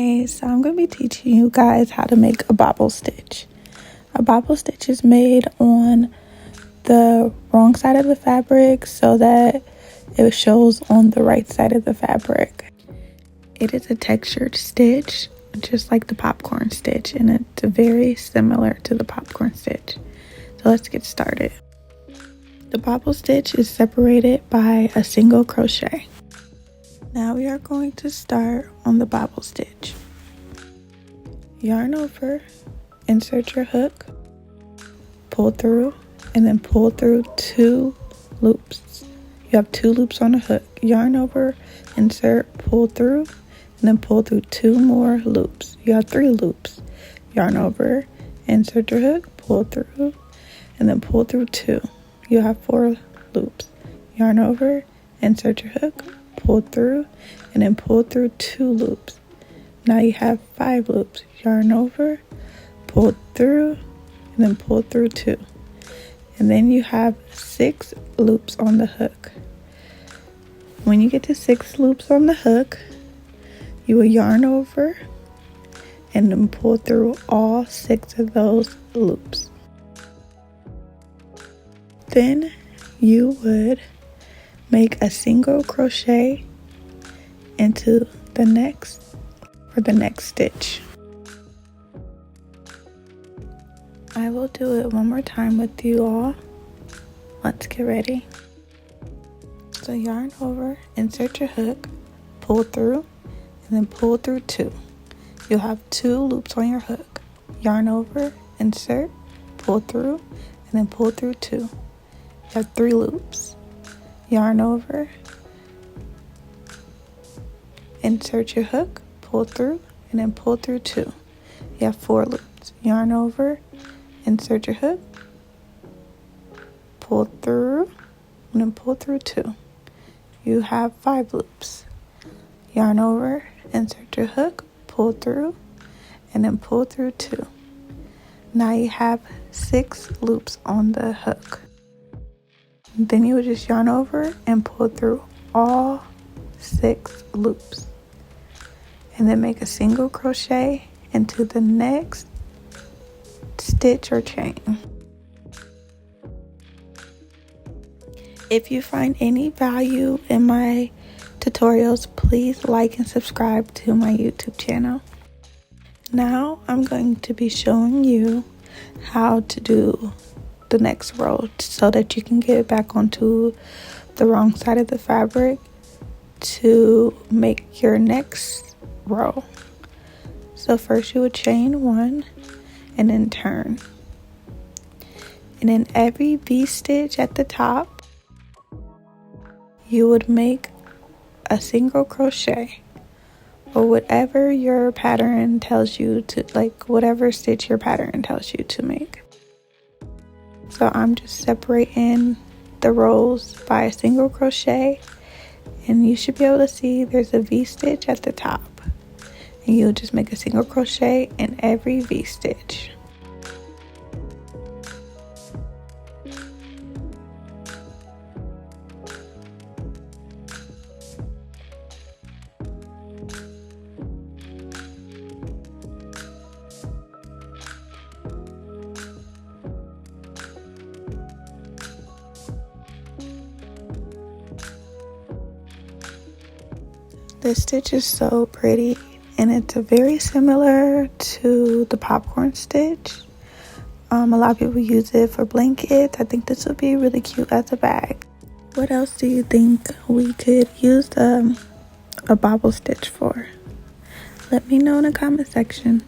Hey, so I'm going to be teaching you guys how to make a bobble stitch. A bobble stitch is made on the wrong side of the fabric so that it shows on the right side of the fabric. It is a textured stitch, just like the popcorn stitch, and it's very similar to the popcorn stitch. So let's get started. The bobble stitch is separated by a single crochet. Now we are going to start on the bobble stitch. Yarn over, insert your hook, pull through, and then pull through 2 loops. You have 2 loops on the hook. Yarn over, insert, pull through, and then pull through 2 more loops. You have 3 loops. Yarn over, insert your hook, pull through, and then pull through 2. You have 4 loops. Yarn over, insert your hook, pull through, and then pull through 2 loops. Now you have 5 loops. Yarn over, pull through, and then pull through 2. And then you have 6 loops on the hook. When you get to 6 loops on the hook, you will yarn over and then pull through all 6 of those loops. Then you would make a single crochet into the next stitch. I will do it one more time with you all. Let's get ready. So yarn over, insert your hook, pull through, and then pull through 2. You'll have 2 loops on your hook. Yarn over, insert, pull through, and then pull through 2. You have 3 loops. Yarn over, insert your hook, pull through, and then pull through 2. You have 4 loops. Yarn over, insert your hook, pull through, and then pull through 2. You have 5 loops. Yarn over, insert your hook, pull through, and then pull through 2. Now you have 6 loops on the hook. Then you would just yarn over and pull through all 6 loops. And then make a single crochet into the next stitch or chain. If you find any value in my tutorials, please like and subscribe to my YouTube channel. Now I'm going to be showing you how to do the next row so that you can get back onto the wrong side of the fabric to make your next row. So first you would chain 1 and then turn, and in every V-stitch at the top you would make a single crochet, or whatever your pattern tells you to, like whatever stitch your pattern tells you to make. So I'm just separating the rows by a single crochet, and you should be able to see there's a V-stitch at the top, and you'll just make a single crochet in every V-stitch. This stitch is so pretty, and it's very similar to the popcorn stitch. A lot of people use it for blankets. I think this would be really cute as a bag. What else do you think we could use a bobble stitch for? Let me know in the comment section.